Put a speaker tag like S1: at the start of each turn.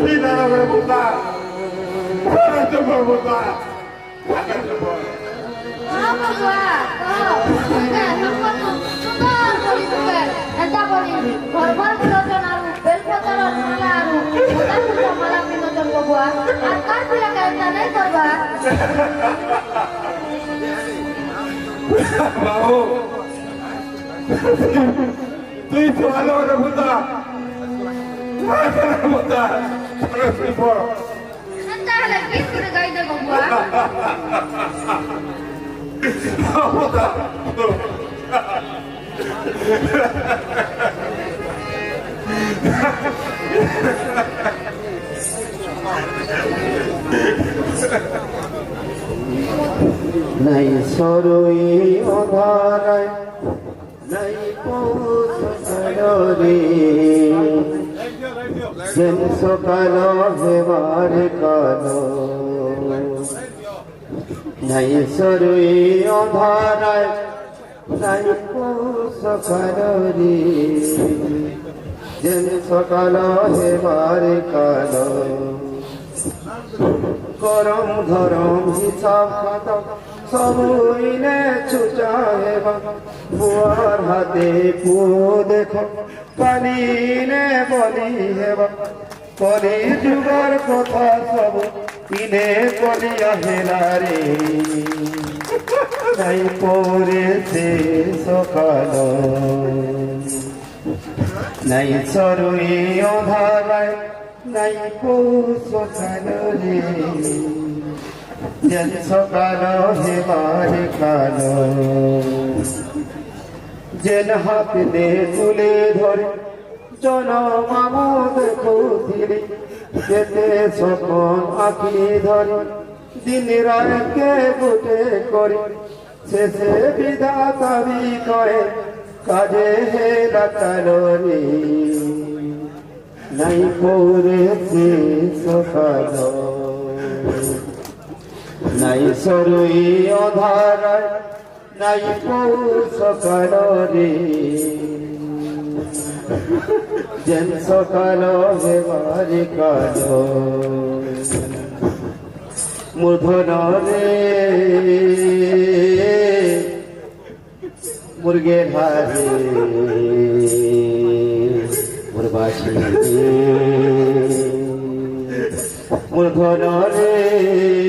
S1: Tidak berbuta, itu berbuta.
S2: Apa gua? Oh, sudah, sudah, sudah. Entah boleh. Korban biloton aru, belpotaron malaru. Kita sudah malam biloton gua. Akar bila kaitannya korban.
S1: Mau? Itu ada berbuta. Ada berbuta. Terus impor.
S2: Entah lagi sudah kaitan gua.
S1: Berbuta.
S3: নাই সরুই অধারায় নাই পৌঁছরে যেন সকাল Haber কালো নাই সরুই অধারায় নাই পৌঁছরে যেন সকাল Haber কালো গরম ধরম হিসাব খাতা সবইনে ছুচা হেবা বুয়ার হাতে পুয়ো দেখো পানিনে বলি হেবা কলি যুগর কথা সব ইনে বলিয়া হেলারে তাই পড়েছে সকাল নাই সরুই অধারায় নাই সকাল রে যেন সকাল হেবার কালো যেন হাতে তুলে ধরে জনমামো দেখো ধীরে যেতে সকল আঁকি ধরে দিন রায়কে গোটে করে শেষে বিধাতা কয়ে কাজে হেলা কালো রে নাই পড়েছে সকাল নাই সরুই অধারায় নাই সকাল রে যেন সকাল হেবার কালো মূর্ধন রে মুরগের হারে মুরবাসী মূর্ধন রে